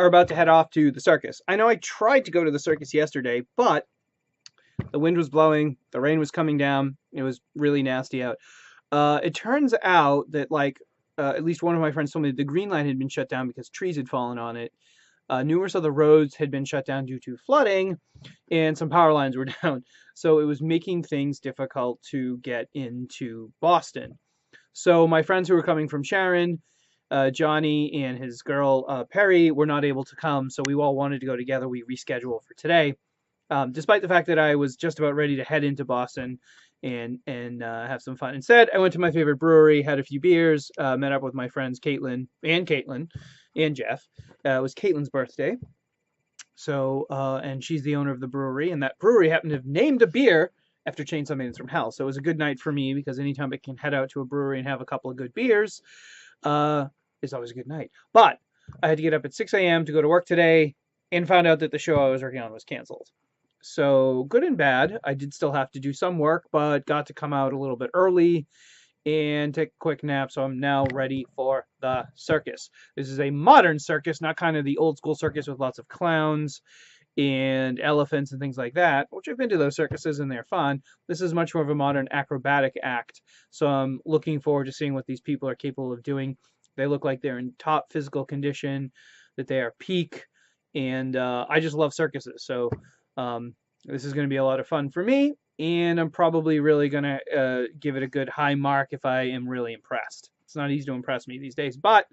are about to head off to the circus. I know I tried to go to the circus yesterday, but the wind was blowing, the rain was coming down, it was really nasty out. It turns out that, like, at least one of my friends told me the green line had been shut down because trees had fallen on it. Numerous other roads had been shut down due to flooding, and some power lines were down. So it was making things difficult to get into Boston. So my friends who were coming from Sharon, Johnny and his girl Perry, were not able to come, so we all wanted to go together. We rescheduled for today, despite the fact that I was just about ready to head into Boston and have some fun. Instead, I went to my favorite brewery, had a few beers, met up with my friends Caitlin and Jeff. It was Caitlin's birthday, so and she's the owner of the brewery, and that brewery happened to have named a beer after Chainsaw Maidens from Hell. So it was a good night for me because anytime I can head out to a brewery and have a couple of good beers, it's always a good night. But I had to get up at 6 a.m. to go to work today and found out that the show I was working on was canceled. So good and bad. I did still have to do some work, but got to come out a little bit early and take a quick nap. So I'm now ready for the circus. This is a modern circus, not kind of the old school circus with lots of clowns and elephants and things like that, which I've been to those circuses and they're fun. This is much more of a modern acrobatic act. So I'm looking forward to seeing what these people are capable of doing. They look like they're in top physical condition, that they are peak, and I just love circuses. So this is going to be a lot of fun for me, and I'm probably really going to give it a good high mark if I am really impressed. It's not easy to impress me these days, but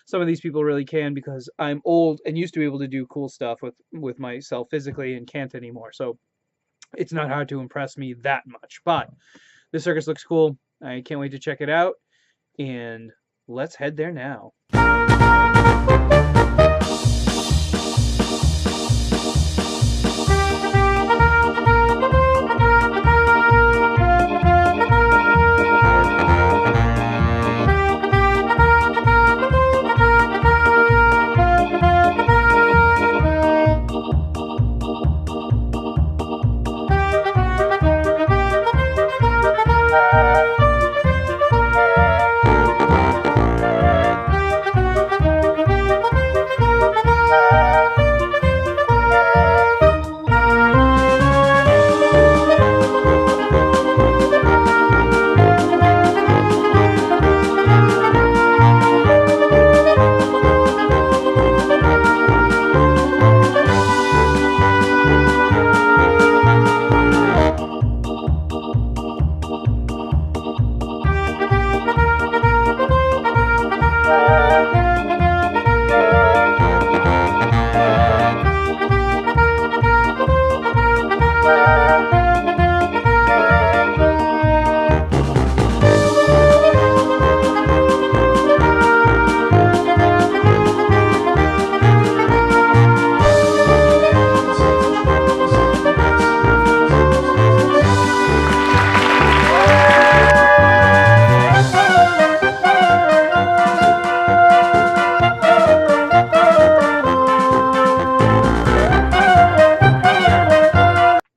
some of these people really can because I'm old and used to be able to do cool stuff with myself physically and can't anymore. So it's not hard to impress me that much. But this circus looks cool. I can't wait to check it out. And let's head there now.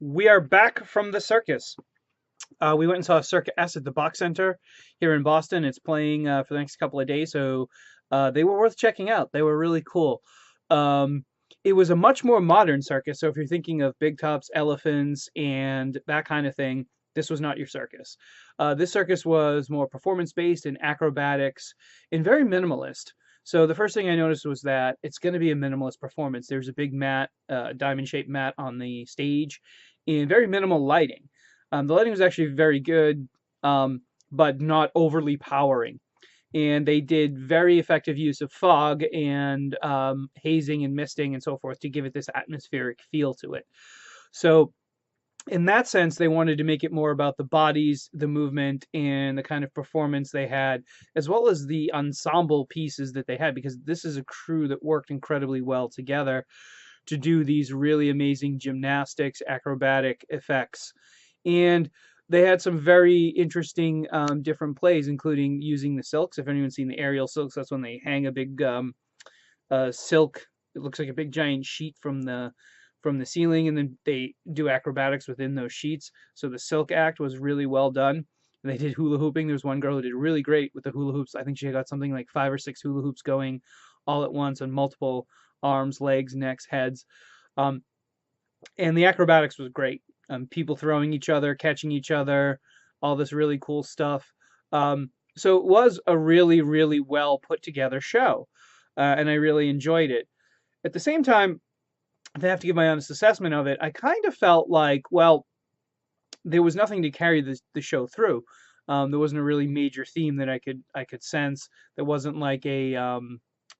We are back from the circus. We went and saw Circus S at the Boch Center here in Boston. It's playing for the next couple of days, so they were worth checking out. They were really cool. It was a much more modern circus, so if you're thinking of big tops, elephants, and that kind of thing, this was not your circus. This circus was more performance-based and acrobatics and very minimalist. So the first thing I noticed was that it's going to be a minimalist performance. There's a big mat, diamond-shaped mat on the stage, and very minimal lighting. The lighting was actually very good, but not overly powering. And they did very effective use of fog and hazing and misting and so forth to give it this atmospheric feel to it. So in that sense, they wanted to make it more about the bodies, the movement, and the kind of performance they had, as well as the ensemble pieces that they had, because this is a crew that worked incredibly well together to do these really amazing gymnastics, acrobatic effects. And they had some very interesting different plays, including using the silks. If anyone's seen the aerial silks, that's when they hang a big silk. It looks like a big giant sheet from the ceiling, and then they do acrobatics within those sheets. So the silk act was really well done. And they did hula hooping. There was one girl who did really great with the hula hoops. I think she got something like 5 or 6 hula hoops going all at once on multiple arms, legs, necks, heads. Um, and the acrobatics was great. People throwing each other, catching each other, all this really cool stuff. So it was a really, really well put together show, and I really enjoyed it. At the same time, if I have to give my honest assessment of it, I kind of felt like, well, there was nothing to carry the show through. There wasn't a really major theme that I could sense. There wasn't like a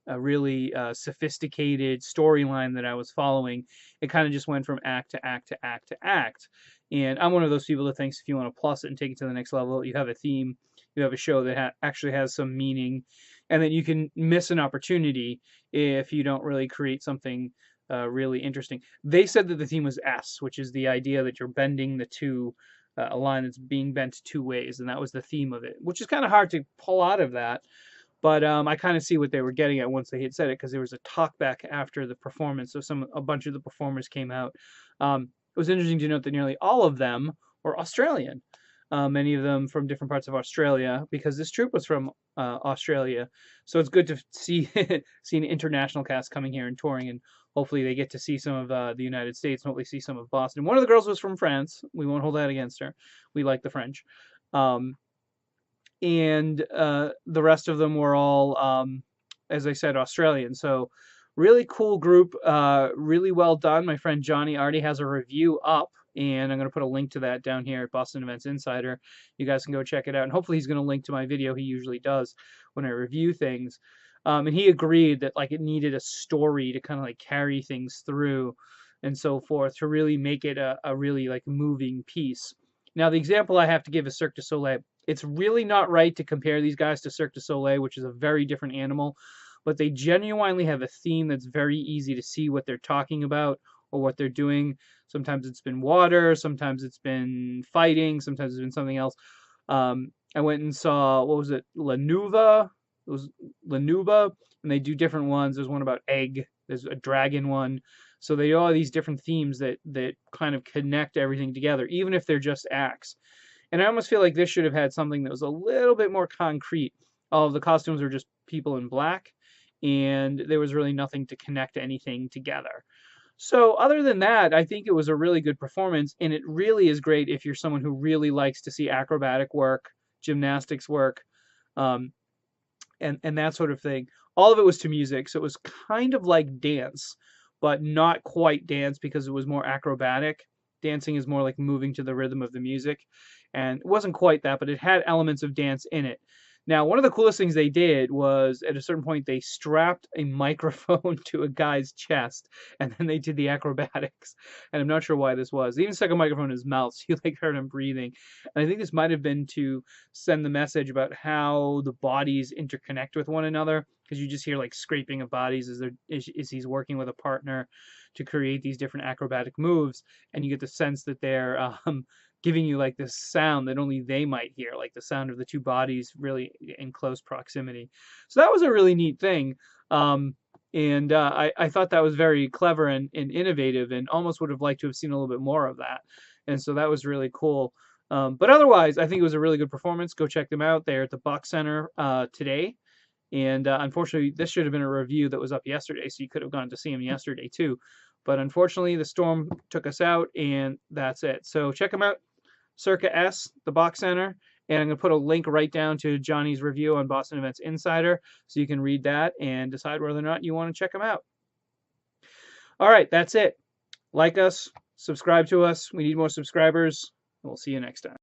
really sophisticated storyline that I was following. It kind of just went from act to act to act to act. And I'm one of those people that thinks if you want to plus it and take it to the next level, you have a theme, you have a show that actually has some meaning, and that you can miss an opportunity if you don't really create something really interesting. They said that the theme was S, which is the idea that you're bending the two, a line that's being bent two ways, and that was the theme of it, which is kind of hard to pull out of that. But I kind of see what they were getting at once they had said it, because there was a talk back after the performance, so a bunch of the performers came out. It was interesting to note that nearly all of them were Australian. Many of them from different parts of Australia, because this troupe was from Australia. So it's good to see see an international cast coming here and touring, and hopefully they get to see some of the United States, and hopefully see some of Boston. One of the girls was from France. We won't hold that against her. We like the French. And the rest of them were all, as I said, Australian. So really cool group, really well done. My friend Johnny already has a review up, and I'm going to put a link to that down here at Boston Events Insider. You guys can go check it out, and hopefully he's going to link to my video he usually does when I review things. And he agreed that like it needed a story to kind of like carry things through and so forth to really make it a really like moving piece. Now the example I have to give is Cirque Du Soleil. It's really not right to compare these guys to Cirque du Soleil, which is a very different animal, but they genuinely have a theme that's very easy to see what they're talking about or what they're doing. Sometimes it's been water, sometimes it's been fighting, sometimes it's been something else. I went and saw, what was it, La Nuva? It was La Nuba, and they do different ones. There's one about egg, there's a dragon one. So they all have these different themes that kind of connect everything together, even if they're just acts. And I almost feel like this should have had something that was a little bit more concrete. All of the costumes were just people in black, and there was really nothing to connect anything together. So other than that, I think it was a really good performance, and it really is great if you're someone who really likes to see acrobatic work, gymnastics work, and that sort of thing. All of it was to music, so it was kind of like dance, but not quite dance because it was more acrobatic. Dancing is more like moving to the rhythm of the music, and it wasn't quite that, but it had elements of dance in it. Now, one of the coolest things they did was at a certain point they strapped a microphone to a guy's chest, and then they did the acrobatics. And I'm not sure why this was. They even stuck a microphone in his mouth, so you like heard him breathing. And I think this might have been to send the message about how the bodies interconnect with one another, because you just hear like scraping of bodies as he's working with a partner to create these different acrobatic moves, and you get the sense that they're giving you like this sound that only they might hear, like the sound of the two bodies really in close proximity. So that was a really neat thing. And I thought that was very clever and innovative, and almost would have liked to have seen a little bit more of that. And so that was really cool. But otherwise, I think it was a really good performance. Go check them out. They're at the Boch Center today. And unfortunately, this should have been a review that was up yesterday, so you could have gone to see them yesterday too. But unfortunately, the storm took us out, and that's it. So check them out. Circa S, the Boch Center, and I'm going to put a link right down to Johnny's review on Boston Events Insider, so you can read that and decide whether or not you want to check them out. All right, that's it. Like us, subscribe to us. We need more subscribers, and we'll see you next time.